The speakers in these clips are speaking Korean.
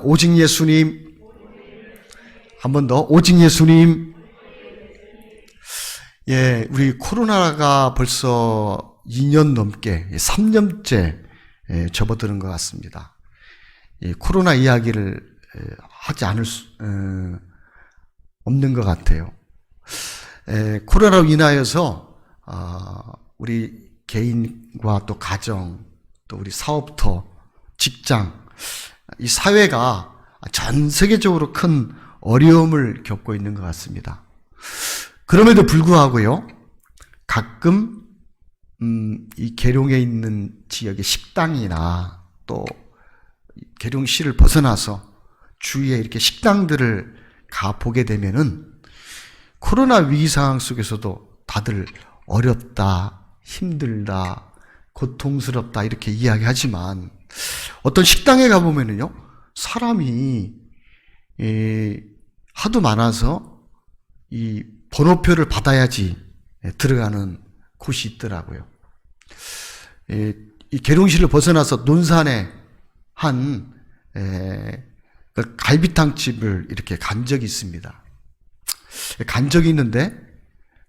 오직 예수님. 한 번 더. 오직 예수님. 예, 우리 코로나가 벌써 2년 넘게, 3년째 접어드는 것 같습니다. 코로나 이야기를 하지 않을 수 없는 것 같아요. 코로나로 인하여서 우리 개인과 또 가정, 또 우리 사업터, 직장, 이 사회가 전 세계적으로 큰 어려움을 겪고 있는 것 같습니다. 그럼에도 불구하고요, 가끔 이 계룡에 있는 지역의 식당이나 또 계룡시를 벗어나서 주위에 이렇게 식당들을 가보게 되면은 코로나 위기 상황 속에서도 다들 어렵다, 힘들다, 고통스럽다 이렇게 이야기하지만 어떤 식당에 가보면은요, 사람이 하도 많아서 이 번호표를 받아야지 들어가는 곳이 있더라고요. 이 계룡시를 벗어나서 논산에 한 갈비탕 집을 이렇게 간 적이 있습니다. 간 적이 있는데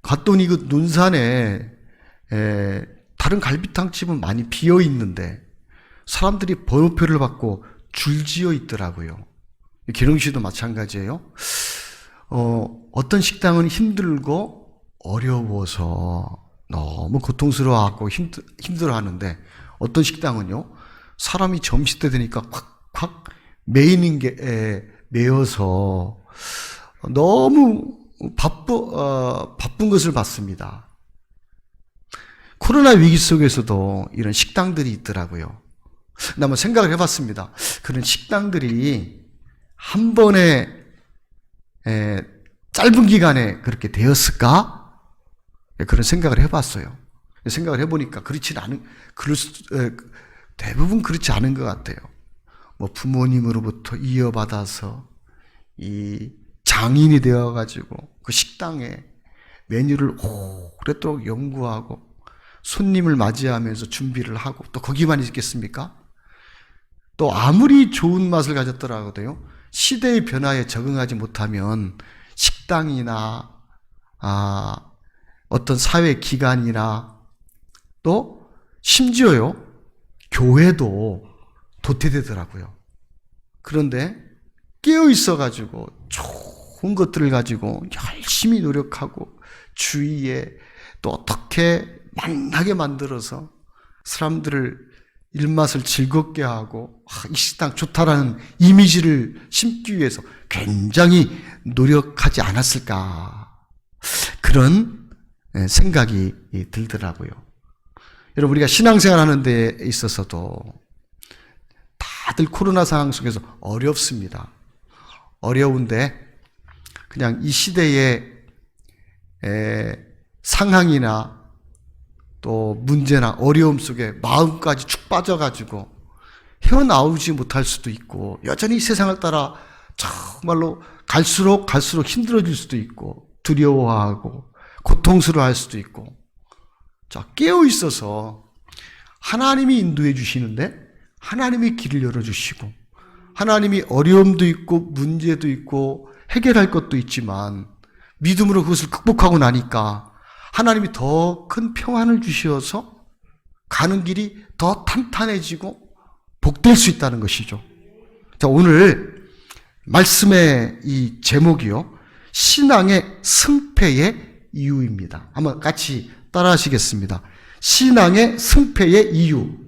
갔더니 그 논산에 다른 갈비탕 집은 많이 비어 있는데 사람들이 번호표를 받고 줄지어 있더라고요. 계룡시도 마찬가지예요. 어떤 식당은 힘들고 어려워서 너무 고통스러워하고 힘들어하는데 어떤 식당은요, 사람이 점심때 되니까 콱콱 메이는 게 메어서 너무 바쁜 것을 봤습니다. 코로나 위기 속에서도 이런 식당들이 있더라고요. 근데 한번 생각을 해봤습니다. 그런 식당들이 한 번에 짧은 기간에 그렇게 되었을까? 그런 생각을 해봤어요. 생각을 해보니까 대부분 그렇지 않은 것 같아요. 뭐 부모님으로부터 이어받아서 이 장인이 되어가지고 그 식당에 메뉴를 오랫도록 연구하고 손님을 맞이하면서 준비를 하고 또 거기만 있겠습니까? 또 아무리 좋은 맛을 가졌더라도요, 시대의 변화에 적응하지 못하면 식당이나 어떤 사회 기관이나 또 심지어요, 교회도 도태되더라고요. 그런데 깨어 있어가지고 좋은 것들을 가지고 열심히 노력하고 주위에 또 어떻게 만나게 만들어서 사람들을 일맛을 즐겁게 하고 이 식당 좋다라는 이미지를 심기 위해서 굉장히 노력하지 않았을까, 그런 생각이 들더라고요. 여러분, 우리가 신앙생활 하는 데 있어서도 다들 코로나 상황 속에서 어렵습니다. 어려운데 그냥 이 시대의 상황이나 또 문제나 어려움 속에 마음까지 축 빠져가지고 헤어나오지 못할 수도 있고, 여전히 세상을 따라 정말로 갈수록 힘들어질 수도 있고, 두려워하고 고통스러워할 수도 있고, 자, 깨어 있어서 하나님이 인도해 주시는데 하나님이 길을 열어주시고, 하나님이 어려움도 있고 문제도 있고 해결할 것도 있지만 믿음으로 그것을 극복하고 나니까 하나님이 더 큰 평안을 주셔서 가는 길이 더 탄탄해지고 복될 수 있다는 것이죠. 자, 오늘 말씀의 이 제목이요, 신앙의 승패의 이유입니다. 한번 같이 따라 하시겠습니다. 신앙의 승패의 이유.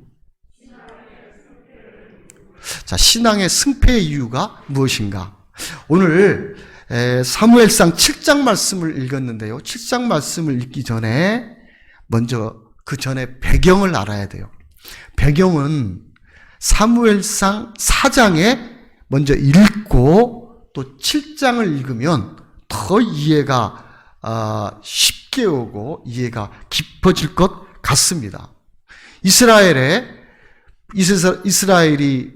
자, 신앙의 승패의 이유가 무엇인가? 오늘 사무엘상 7장 말씀을 읽었는데요, 7장 말씀을 읽기 전에 먼저 그 전에 배경을 알아야 돼요. 배경은 사무엘상 4장에 먼저 읽고 또 7장을 읽으면 더 이해가 쉽게 오고 이해가 깊어질 것 같습니다. 이스라엘이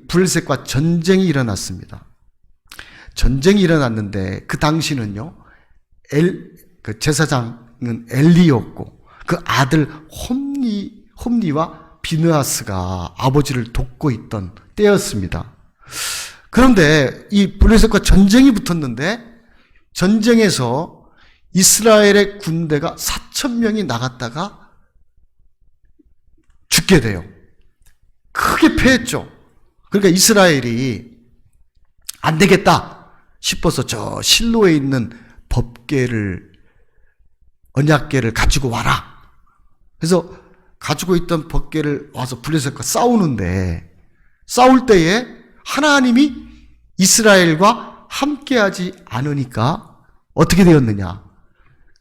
블레셋과 전쟁이 일어났습니다. 전쟁이 일어났는데 그 당시는요, 그 제사장은 엘리였고 그 아들 홈니와 비느하스가 아버지를 돕고 있던 때였습니다. 그런데 이 블레셋과 전쟁이 붙었는데 전쟁에서 이스라엘의 군대가 4,000명이 나갔다가 죽게 돼요. 크게 패했죠. 그러니까 이스라엘이 안 되겠다 싶어서 저 실로에 있는 법궤를, 언약궤를 가지고 와라. 그래서 가지고 있던 법궤를 와서 블레셋과 싸우는데, 싸울 때에 하나님이 이스라엘과 함께하지 않으니까 어떻게 되었느냐?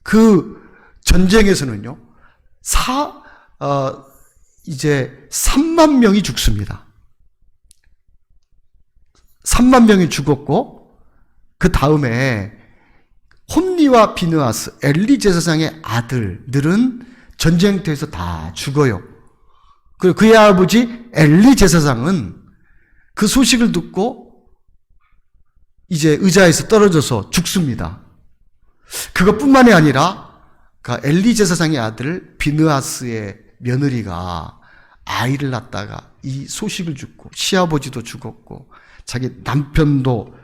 그 전쟁에서는요, 이제 3만 명이 죽습니다. 3만 명이 죽었고, 그 다음에 홈리와 비느하스, 엘리 제사장의 아들들은 전쟁터에서 다 죽어요. 그리고 그의 아버지 엘리 제사장은 그 소식을 듣고 이제 의자에서 떨어져서 죽습니다. 그것뿐만이 아니라 그 엘리 제사장의 아들 비느하스의 며느리가 아이를 낳다가 이 소식을 듣고 시아버지도 죽었고 자기 남편도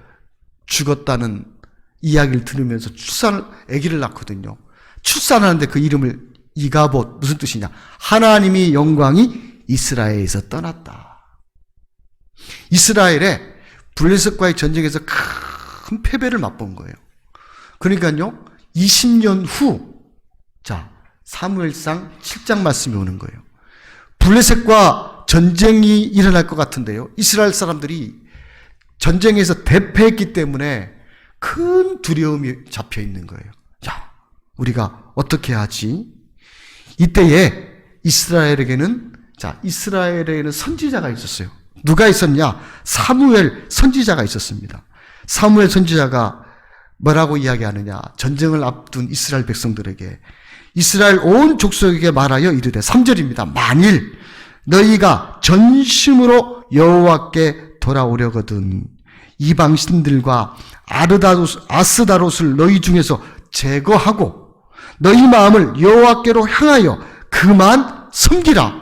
죽었다는 이야기를 들으면서 아기를 낳거든요. 출산하는데 그 이름을 이가봇, 무슨 뜻이냐? 하나님이 영광이 이스라엘에서 떠났다. 이스라엘의 블레셋과의 전쟁에서 큰 패배를 맛본 거예요. 그러니까요, 20년 후, 자, 사무엘상 7장 말씀이 오는 거예요. 블레셋과 전쟁이 일어날 것 같은데요, 이스라엘 사람들이 전쟁에서 대패했기 때문에 큰 두려움이 잡혀 있는 거예요. 야, 우리가 어떻게 하지? 이때에 이스라엘에게는 선지자가 있었어요. 누가 있었냐? 사무엘 선지자가 있었습니다. 사무엘 선지자가 뭐라고 이야기하느냐? 전쟁을 앞둔 이스라엘 백성들에게, 이스라엘 온 족속에게 말하여 이르되, 3절입니다. 만일 너희가 전심으로 여호와께 돌아오려거든 이방신들과 아스다롯을 너희 중에서 제거하고 너희 마음을 여호와께로 향하여 그만 섬기라.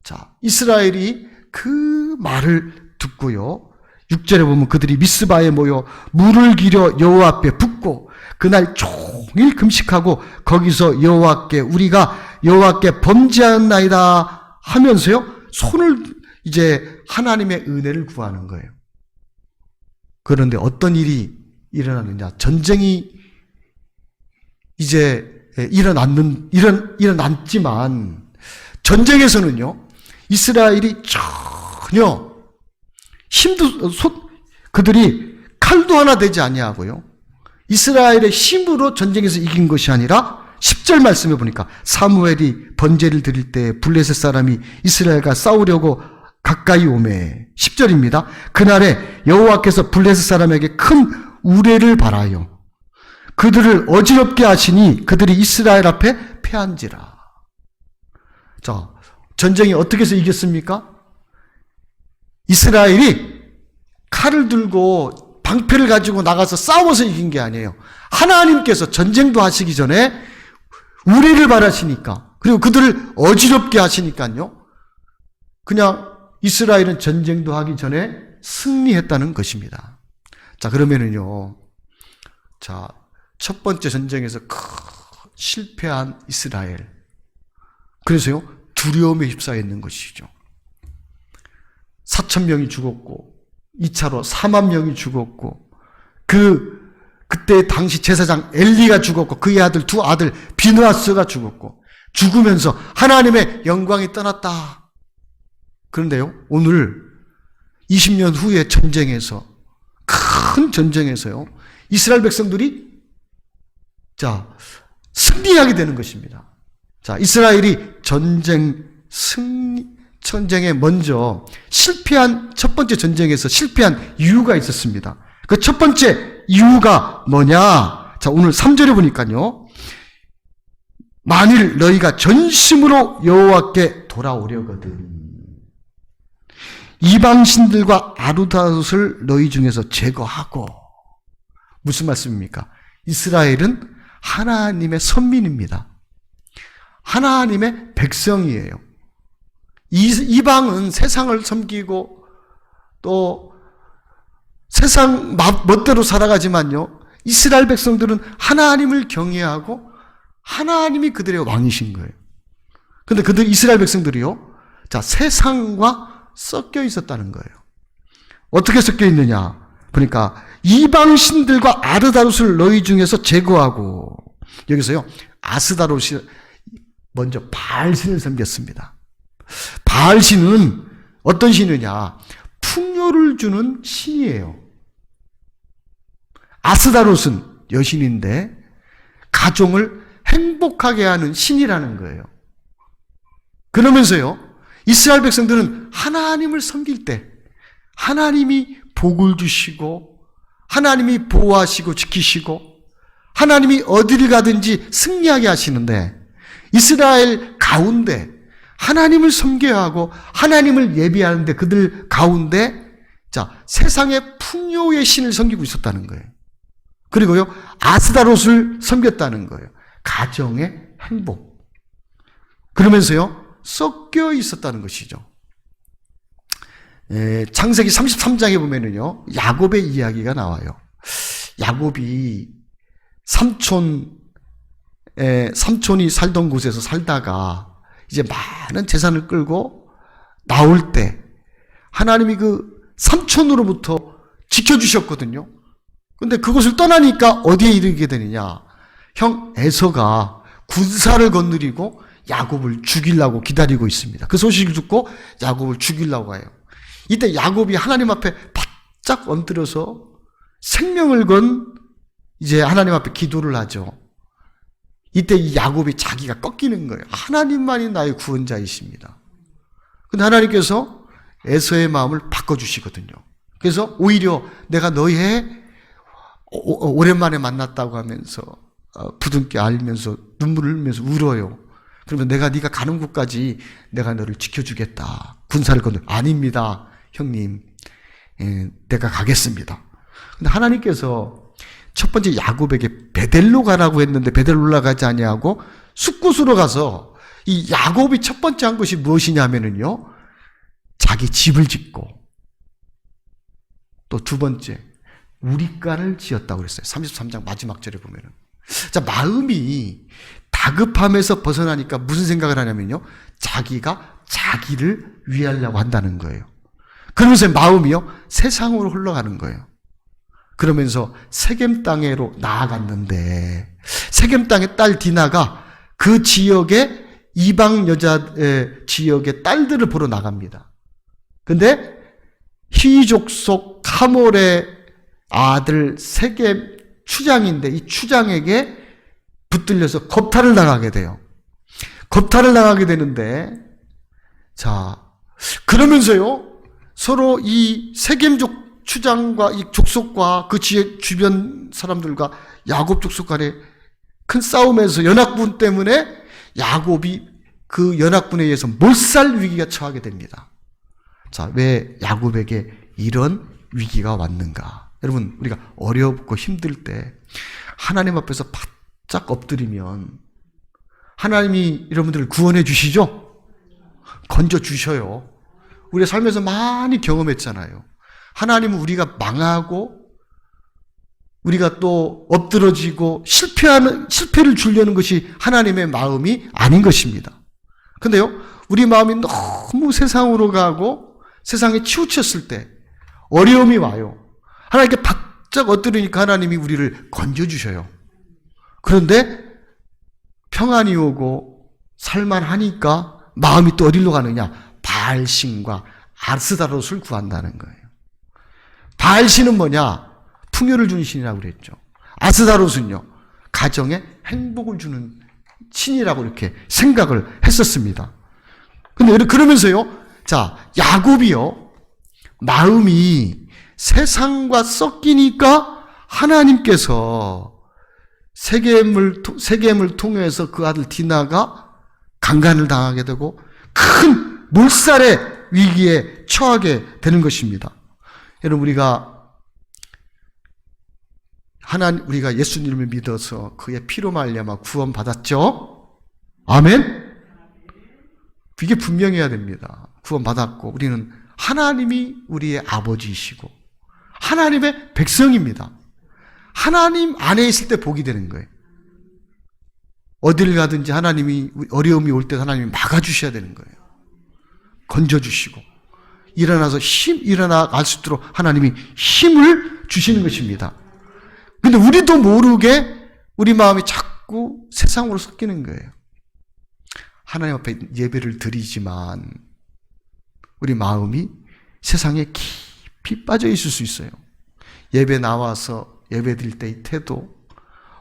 자, 이스라엘이 그 말을 듣고요, 6절에 보면 그들이 미스바에 모여 물을 기려 여호와 앞에 붓고 그날 종일 금식하고 거기서 우리가 여호와께 범죄하였나이다 하면서요, 손을 이제 하나님의 은혜를 구하는 거예요. 그런데 어떤 일이 일어나느냐? 전쟁이 이제 일어났지만 전쟁에서는요, 이스라엘이 전혀 그들이 칼도 하나 되지 아니하고요, 이스라엘의 힘으로 전쟁에서 이긴 것이 아니라 10절 말씀해 보니까 사무엘이 번제를 드릴 때 블레셋 사람이 이스라엘과 싸우려고 가까이 오매, 10절입니다. 그날에 여호와께서 블레셋 사람에게 큰 우레를 발하여 그들을 어지럽게 하시니 그들이 이스라엘 앞에 패한지라. 자, 전쟁이 어떻게 해서 이겼습니까? 이스라엘이 칼을 들고 방패를 가지고 나가서 싸워서 이긴 게 아니에요. 하나님께서 전쟁도 하시기 전에 우레를 발하시니까, 그리고 그들을 어지럽게 하시니까요, 그냥 이스라엘은 전쟁도 하기 전에 승리했다는 것입니다. 자, 그러면은요, 자, 첫 번째 전쟁에서 실패한 이스라엘. 그래서요, 두려움에 휩싸여 있는 것이죠. 4,000명이 죽었고, 2차로 4만 명이 죽었고, 그때 당시 제사장 엘리가 죽었고, 그의 두 아들 비느하스가 죽었고, 죽으면서 하나님의 영광이 떠났다. 그런데요, 오늘 20년 후의 전쟁에서, 큰 전쟁에서요, 이스라엘 백성들이 승리하게 되는 것입니다. 자, 이스라엘이 전쟁에 먼저 첫 번째 전쟁에서 실패한 이유가 있었습니다. 그 첫 번째 이유가 뭐냐? 자, 오늘 3절에 보니까요, 만일 너희가 전심으로 여호와께 돌아오려거든 이방신들과 아스다롯을 너희 중에서 제거하고. 무슨 말씀입니까? 이스라엘은 하나님의 선민입니다. 하나님의 백성이에요. 이방은 세상을 섬기고 또 세상 멋대로 살아가지만요, 이스라엘 백성들은 하나님을 경외하고 하나님이 그들의 왕이신 거예요. 근데 그들 이스라엘 백성들이요, 자, 세상과 섞여 있었다는 거예요. 어떻게 섞여 있느냐 보니까 이방신들과 아르다롯을 너희 중에서 제거하고, 여기서요, 아스다롯이 먼저 바알신을 섬겼습니다. 바알신은 어떤 신이냐? 풍요를 주는 신이에요. 아스다롯은 여신인데 가정을 행복하게 하는 신이라는 거예요. 그러면서요, 이스라엘 백성들은 하나님을 섬길 때 하나님이 복을 주시고 하나님이 보호하시고 지키시고 하나님이 어디를 가든지 승리하게 하시는데, 이스라엘 가운데 하나님을 섬겨야 하고 하나님을 예배하는데 그들 가운데, 자, 세상의 풍요의 신을 섬기고 있었다는 거예요. 그리고요, 아스다롯을 섬겼다는 거예요. 가정의 행복. 그러면서요, 섞여 있었다는 것이죠. 창세기 33장에 보면은요, 야곱의 이야기가 나와요. 야곱이 삼촌이 살던 곳에서 살다가 이제 많은 재산을 끌고 나올 때 하나님이 그 삼촌으로부터 지켜주셨거든요. 근데 그곳을 떠나니까 어디에 이르게 되느냐? 형 에서가 군사를 거느리고 야곱을 죽이려고 기다리고 있습니다. 그 소식을 듣고 야곱을 죽이려고 해요. 이때 야곱이 하나님 앞에 바짝 엎드려서 생명을 건 이제 하나님 앞에 기도를 하죠. 이때 이 야곱이 자기가 꺾이는 거예요. 하나님만이 나의 구원자이십니다. 근데 하나님께서 에서의 마음을 바꿔주시거든요. 그래서 오히려 내가 너의 오랜만에 만났다고 하면서 부둥켜 알면서 눈물을 흘리면서 울어요. 그러면 네가 가는 곳까지 내가 너를 지켜주겠다. 군사를 건너. 아닙니다, 형님. 내가 가겠습니다. 근데 하나님께서 첫 번째 야곱에게 베델로 가라고 했는데 베델로 올라가지 아니하고 숫곳으로 가서, 이 야곱이 첫 번째 한 것이 무엇이냐면은요, 자기 집을 짓고 또 두 번째 우리가를 지었다고 그랬어요. 33장 마지막 절에 보면은. 자, 마음이 다급함에서 벗어나니까 무슨 생각을 하냐면요, 자기가 자기를 위하려고 한다는 거예요. 그러면서 마음이요, 세상으로 흘러가는 거예요. 그러면서 세겜 땅으로 나아갔는데, 세겜 땅의 딸 디나가 그 지역의 이방 여자 지역의 딸들을 보러 나갑니다. 근데 히족속 카몰의 아들 세겜 추장인데, 이 추장에게 붙들려서 겁탈을 당하게 돼요. 겁탈을 당하게 되는데, 자, 그러면서요, 서로 이 세겜족 추장과 이 족속과 그 지역 주변 사람들과 야곱 족속 간의 큰 싸움에서 연합군 때문에 야곱이 그 연합군에 의해서 몰살 위기가 처하게 됩니다. 자, 왜 야곱에게 이런 위기가 왔는가? 여러분, 우리가 어렵고 힘들 때 하나님 앞에서 바짝 엎드리면 하나님이 여러분들을 구원해 주시죠? 건져 주셔요. 우리가 살면서 많이 경험했잖아요. 하나님은 우리가 망하고 우리가 또 엎드러지고 실패를 주려는 것이 하나님의 마음이 아닌 것입니다. 근데요, 우리 마음이 너무 세상으로 가고 세상에 치우쳤을 때 어려움이 와요. 하나님께 바짝 엎드리니까 하나님이 우리를 건져주셔요. 그런데 평안이 오고 살만하니까 마음이 또 어디로 가느냐? 바알신과 아스다롯을 구한다는 거예요. 바알신은 뭐냐? 풍요를 주는 신이라고 그랬죠. 아스다롯은요, 가정에 행복을 주는 신이라고 이렇게 생각을 했었습니다. 근데 그러면서요, 자, 야곱이요, 마음이 세상과 섞이니까 하나님께서 세겜을 통해서 그 아들 디나가 강간을 당하게 되고 큰 몰살의 위기에 처하게 되는 것입니다. 여러분, 우리가 예수님을 믿어서 그의 피로 말미암아 구원 받았죠? 아멘? 이게 분명해야 됩니다. 구원 받았고 우리는 하나님이 우리의 아버지이시고 하나님의 백성입니다. 하나님 안에 있을 때 복이 되는 거예요. 어딜 가든지 하나님이 어려움이 올 때 하나님이 막아주셔야 되는 거예요. 건져주시고 일어나갈 수 있도록 하나님이 힘을 주시는 것입니다. 근데 우리도 모르게 우리 마음이 자꾸 세상으로 섞이는 거예요. 하나님 앞에 예배를 드리지만 우리 마음이 세상에 깊이 빠져 있을 수 있어요. 예배 나와서 예배 드릴 때의 태도,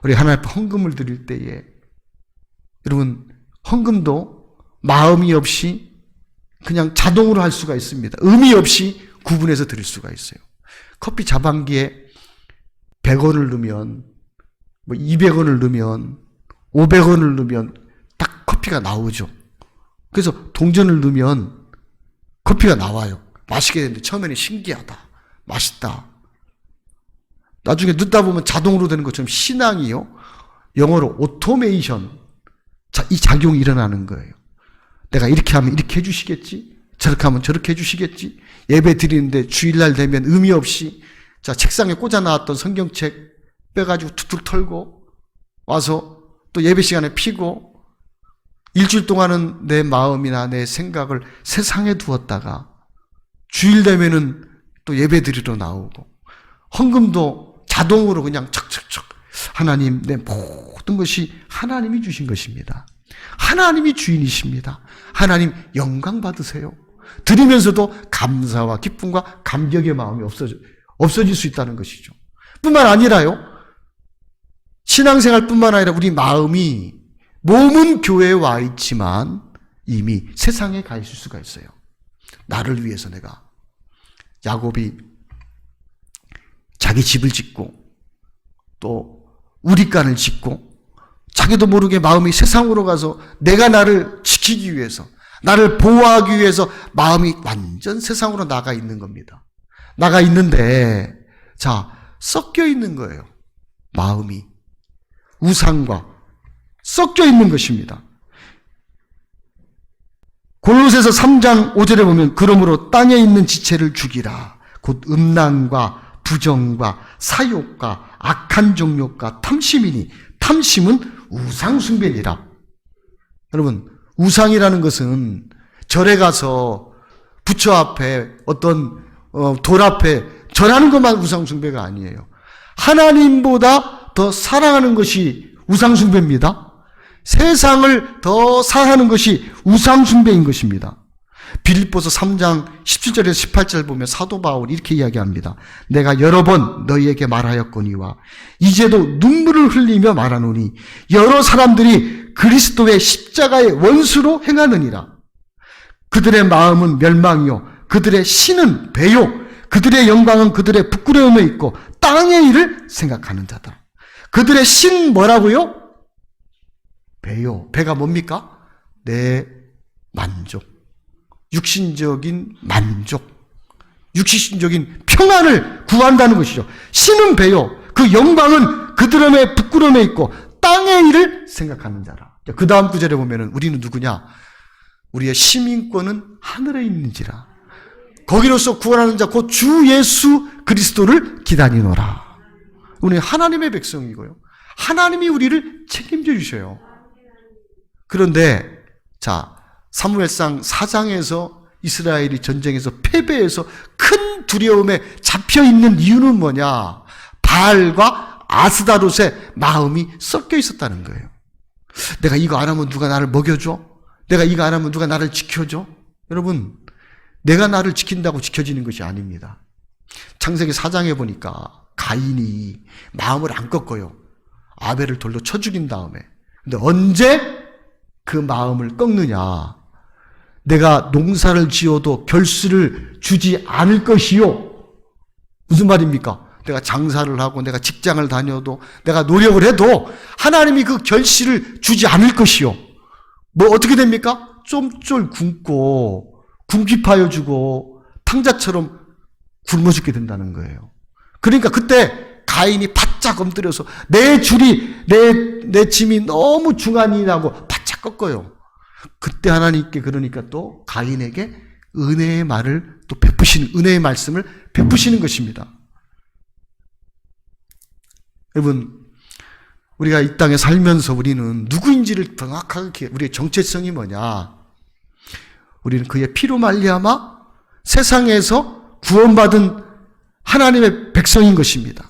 우리 하나님 앞에 헌금을 드릴 때에 여러분 헌금도 마음이 없이 그냥 자동으로 할 수가 있습니다. 의미 없이 구분해서 드릴 수가 있어요. 커피 자판기에 100원을 넣으면 200원을 넣으면 500원을 넣으면 딱 커피가 나오죠. 그래서 동전을 넣으면 커피가 나와요. 마시게 되는데 처음에는 신기하다. 맛있다. 나중에 넣다 보면 자동으로 되는 것처럼 신앙이요. 영어로 오토메이션. 이 작용이 일어나는 거예요. 내가 이렇게 하면 이렇게 해주시겠지? 저렇게 하면 저렇게 해주시겠지? 예배 드리는데 주일날 되면 의미 없이 책상에 꽂아놨던 성경책 빼가지고 툭툭 털고 와서 또 예배 시간에 피고 일주일 동안은 내 마음이나 내 생각을 세상에 두었다가 주일 되면은 또 예배 드리러 나오고 헌금도 자동으로 그냥 척척척 하나님 내 모든 것이 하나님이 주신 것입니다. 하나님이 주인이십니다. 하나님 영광 받으세요. 드리면서도 감사와 기쁨과 감격의 마음이 없어질 수 있다는 것이죠. 뿐만 아니라요. 신앙생활뿐만 아니라 우리 마음이 몸은 교회에 와 있지만 이미 세상에 가 있을 수가 있어요. 나를 위해서 내가 야곱이 자기 집을 짓고 또 우리간을 짓고 자기도 모르게 마음이 세상으로 가서 내가 나를 지키기 위해서 나를 보호하기 위해서 마음이 완전 세상으로 나가 있는 겁니다. 나가 있는데 섞여 있는 거예요. 마음이 우상과 섞여 있는 것입니다. 골로새서 3장 5절에 보면 그러므로 땅에 있는 지체를 죽이라. 곧 음란과 부정과 사욕과 악한 정욕과 탐심이니 탐심은 우상숭배니라. 여러분 우상이라는 것은 절에 가서 부처 앞에 어떤 돌 앞에 절하는 것만 우상숭배가 아니에요. 하나님보다 더 사랑하는 것이 우상숭배입니다. 세상을 더 사랑하는 것이 우상숭배인 것입니다. 빌립보서 3장 17절에서 18절 보면 사도 바울이 이렇게 이야기합니다. 내가 여러 번 너희에게 말하였거니와 이제도 눈물을 흘리며 말하노니 여러 사람들이 그리스도의 십자가의 원수로 행하느니라. 그들의 마음은 멸망이요 그들의 신은 배요 그들의 영광은 그들의 부끄러움에 있고 땅의 일을 생각하는 자다. 그들의 신 뭐라고요? 배요. 배가 뭡니까? 내 만족. 육신적인 만족. 육신적인 평안을 구한다는 것이죠. 신은 배요. 그 영광은 그들의 부끄러움에 있고 땅의 일을 생각하는 자라. 그 다음 구절에 보면은 우리는 누구냐? 우리의 시민권은 하늘에 있는지라. 거기로서 구원하는 자 곧 주 예수 그리스도를 기다리노라. 우리 하나님의 백성이고요. 하나님이 우리를 책임져 주셔요. 그런데 사무엘상 4장에서 이스라엘이 전쟁에서 패배해서 큰 두려움에 잡혀 있는 이유는 뭐냐? 바알과 아스다롯의 마음이 섞여 있었다는 거예요. 내가 이거 안 하면 누가 나를 먹여줘? 내가 이거 안 하면 누가 나를 지켜줘? 여러분, 내가 나를 지킨다고 지켜지는 것이 아닙니다. 창세기 4장에 보니까 가인이 마음을 안 꺾어요. 아벨을 돌로 쳐 죽인 다음에. 근데 언제 그 마음을 꺾느냐? 내가 농사를 지어도 결실을 주지 않을 것이요. 무슨 말입니까? 내가 장사를 하고 내가 직장을 다녀도 내가 노력을 해도 하나님이 그 결실을 주지 않을 것이요. 뭐 어떻게 됩니까? 쫌쫄 굶고 궁핍하여 주고 탕자처럼 굶어 죽게 된다는 거예요. 그러니까 그때 가인이 바짝 엎드려서 내 줄이 내 짐이 너무 중한이 나고 바짝 꺾어요. 그때 하나님께 그러니까 또 가인에게 은혜의 말을 또 베푸시는 은혜의 말씀을 베푸시는 것입니다. 여러분, 우리가 이 땅에 살면서 우리는 누구인지를 정확하게, 우리의 정체성이 뭐냐? 우리는 그의 피로 말미암아 세상에서 구원받은 하나님의 백성인 것입니다.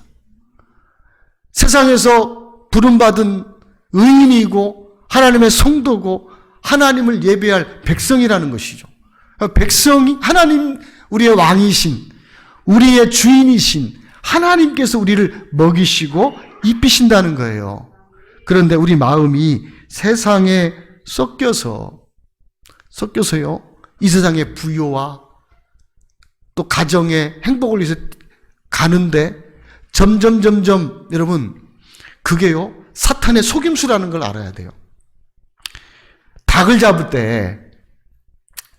세상에서 부름받은 의인이고 하나님의 성도고 하나님을 예배할 백성이라는 것이죠. 백성이 하나님, 우리의 왕이신, 우리의 주인이신 하나님께서 우리를 먹이시고 입히신다는 거예요. 그런데 우리 마음이 세상에 섞여서요, 이 세상의 부요와 또 가정의 행복을 위해서 가는데 점점 여러분, 그게요 사탄의 속임수라는 걸 알아야 돼요. 닭을 잡을 때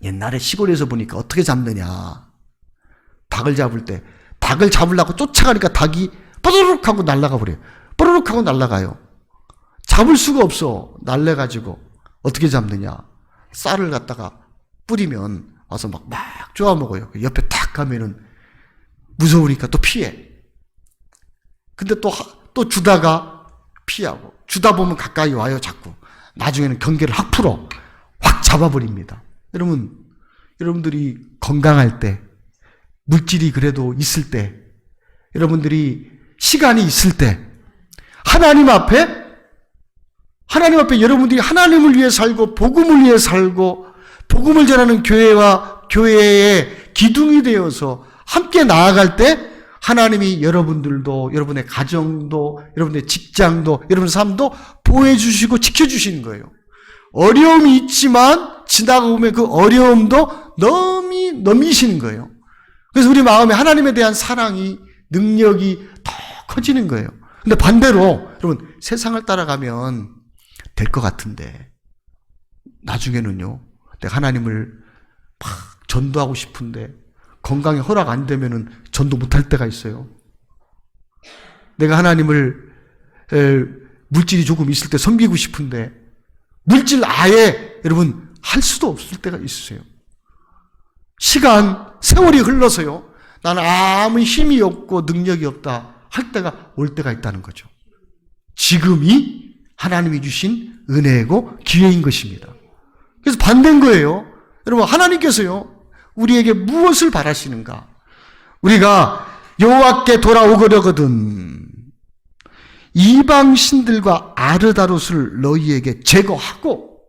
옛날에 시골에서 보니까 어떻게 잡느냐, 닭을 잡을 때 닭을 잡으려고 쫓아가니까 닭이 뽀르륵 하고 날아가 버려요. 뽀르륵 하고 날아가요. 잡을 수가 없어. 날래가지고 어떻게 잡느냐, 쌀을 갖다가 뿌리면 와서 막 쪼아 먹어요. 옆에 탁 가면은 무서우니까 또 피해. 근데 또 주다가 피하고, 주다 보면 가까이 와요, 자꾸. 나중에는 경계를 확 풀어. 확 잡아버립니다. 여러분들이 건강할 때, 물질이 그래도 있을 때, 여러분들이 시간이 있을 때, 하나님 앞에 여러분들이 하나님을 위해 살고, 복음을 위해 살고, 복음을 전하는 교회와 교회의 기둥이 되어서 함께 나아갈 때, 하나님이 여러분들도, 여러분의 가정도, 여러분의 직장도, 여러분의 삶도 보호해주시고 지켜주시는 거예요. 어려움이 있지만 지나가고 보면 그 어려움도 넘기시는 거예요. 그래서 우리 마음에 하나님에 대한 사랑이, 능력이 더 커지는 거예요. 근데 반대로 여러분, 세상을 따라가면 될 것 같은데 나중에는요, 내가 하나님을 막 전도하고 싶은데 건강이 허락 안 되면은 전도 못할 때가 있어요. 내가 하나님을 물질이 조금 있을 때 섬기고 싶은데 물질 아예 여러분 할 수도 없을 때가 있으세요. 세월이 흘러서요, 나는 아무 힘이 없고 능력이 없다 할 때가 올 때가 있다는 거죠. 지금이 하나님이 주신 은혜고 기회인 것입니다. 그래서 반대인 거예요. 여러분, 하나님께서요 우리에게 무엇을 바라시는가? 우리가 여호와께 돌아오거려거든 이방 신들과 아르다롯을 너희에게 제거하고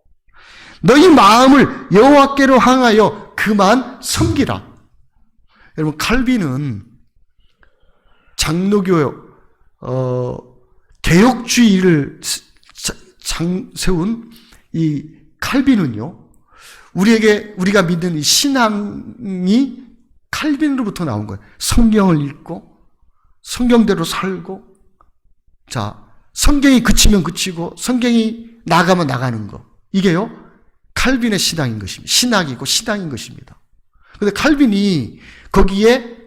너희 마음을 여호와께로 향하여 그만 섬기라. 여러분, 칼빈은 장로교 개혁주의를 세운 이 칼빈은요, 우리가 믿는 이 신앙이 칼빈으로부터 나온 거예요. 성경을 읽고 성경대로 살고, 자, 성경이 그치면 그치고 성경이 나가면 나가는 거, 이게요 칼빈의 신앙인 것입니다. 신학이고 신앙인 것입니다. 그런데 칼빈이 거기에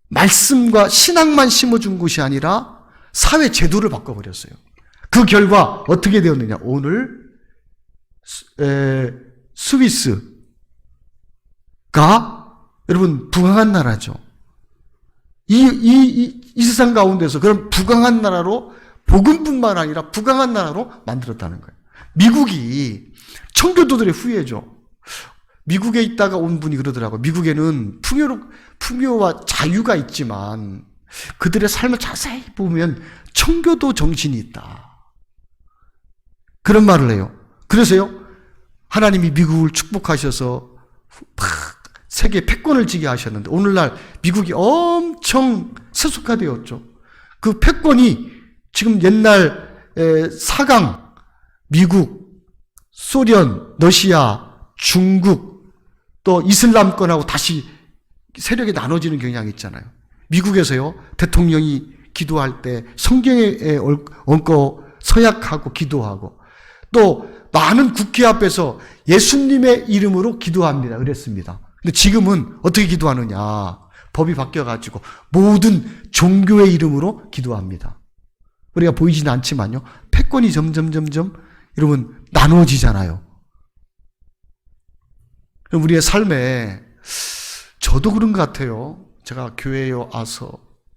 말씀과 신앙만 심어준 것이 아니라 사회 제도를 바꿔버렸어요. 그 결과 어떻게 되었느냐, 오늘 스위스가 여러분 부강한 나라죠. 이 세상 가운데서 그런 부강한 나라로, 복음뿐만 아니라 부강한 나라로 만들었다는 거예요. 미국이 청교도들의 후예죠. 미국에 있다가 온 분이 그러더라고요. 미국에는 풍요와 자유가 있지만 그들의 삶을 자세히 보면 청교도 정신이 있다, 그런 말을 해요. 그래서요, 하나님이 미국을 축복하셔서 세계 패권을 지게 하셨는데 오늘날 미국이 엄청 세속화되었죠. 그 패권이 지금 옛날 4강, 미국, 소련, 러시아, 중국, 또 이슬람권하고 다시 세력이 나눠지는 경향이 있잖아요. 미국에서요, 대통령이 기도할 때 성경에 얹고 서약하고 기도하고, 또 많은 국회 앞에서 예수님의 이름으로 기도합니다. 그랬습니다. 근데 지금은 어떻게 기도하느냐, 법이 바뀌어가지고 모든 종교의 이름으로 기도합니다. 우리가 보이지는 않지만요, 패권이 점점 여러분 나눠지잖아요. 우리의 삶에, 저도 그런 것 같아요. 제가 교회에 와서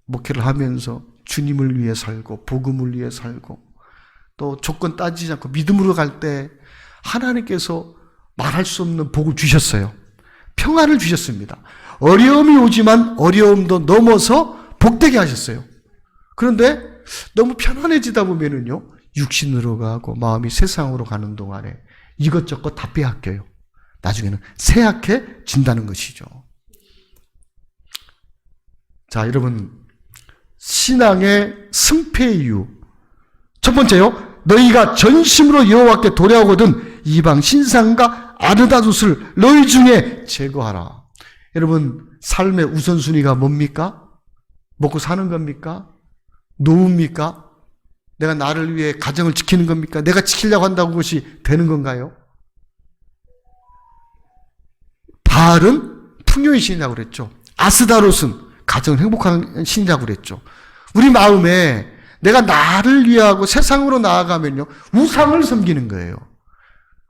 목회를 하면서 주님을 위해 살고 복음을 위해 살고 또 조건 따지지 않고 믿음으로 갈 때 하나님께서 말할 수 없는 복을 주셨어요. 평안을 주셨습니다. 어려움이 오지만 어려움도 넘어서 복되게 하셨어요. 그런데 너무 편안해지다 보면은요, 육신으로 가고 마음이 세상으로 가는 동안에 이것저것 다 빼앗겨요. 나중에는 쇠약해진다는 것이죠. 자, 여러분, 신앙의 승패 이유. 첫 번째요, 너희가 전심으로 여호와께 돌아오거든 이방 신상과 아르다숫을 너희 중에 제거하라. 여러분, 삶의 우선순위가 뭡니까? 먹고 사는 겁니까? 노후입니까? 내가 나를 위해 가정을 지키는 겁니까? 내가 지키려고 한다고 그것이 되는 건가요? 바알은 풍요의 신이라고 그랬죠. 아스다롯은 가정을 행복한 신이라고 그랬죠. 우리 마음에 내가 나를 위하고 세상으로 나아가면요, 우상을 섬기는 거예요.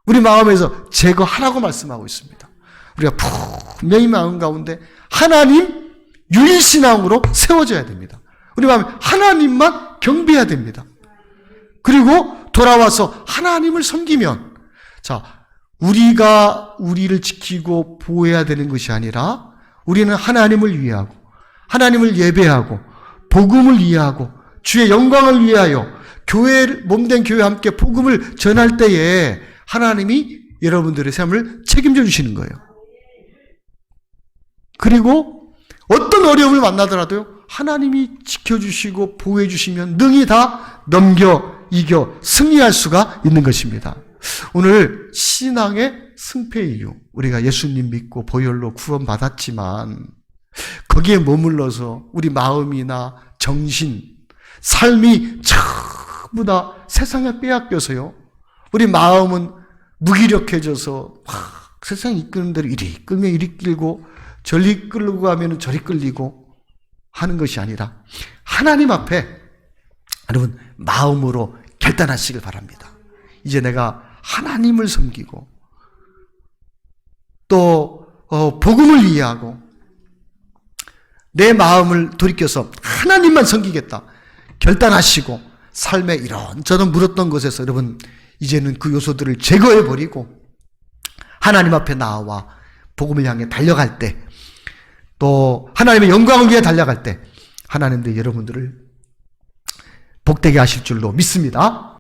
우리 마음에서 제거하라고 말씀하고 있습니다. 우리가 분명히 마음 가운데 하나님 유일신앙으로 세워져야 됩니다. 우리 마음에 하나님만 경배해야 됩니다. 그리고 돌아와서 하나님을 섬기면, 자, 우리가 우리를 지키고 보호해야 되는 것이 아니라 우리는 하나님을 위하고 하나님을 예배하고 복음을 이해하고 주의 영광을 위하여 몸된 교회와 함께 복음을 전할 때에 하나님이 여러분들의 삶을 책임져 주시는 거예요. 그리고 어떤 어려움을 만나더라도요, 하나님이 지켜주시고 보호해 주시면 능히 다 넘겨 이겨 승리할 수가 있는 것입니다. 오늘 신앙의 승패 이유, 우리가 예수님 믿고 보혈로 구원받았지만 거기에 머물러서 우리 마음이나 정신, 삶이 전부 다 세상에 빼앗겨서요, 우리 마음은 무기력해져서 세상 이끄는 대로 이리 끌면 이리 끌고 저리 끌고 가면 저리 끌리고 하는 것이 아니라 하나님 앞에 여러분 마음으로 결단하시길 바랍니다. 이제 내가 하나님을 섬기고 또 복음을 이해하고 내 마음을 돌이켜서 하나님만 섬기겠다 결단하시고 삶에 이런저런 물었던 것에서 여러분 이제는 그 요소들을 제거해버리고 하나님 앞에 나와 복음을 향해 달려갈 때, 또 하나님의 영광을 위해 달려갈 때 하나님도 여러분들을 복되게 하실 줄로 믿습니다.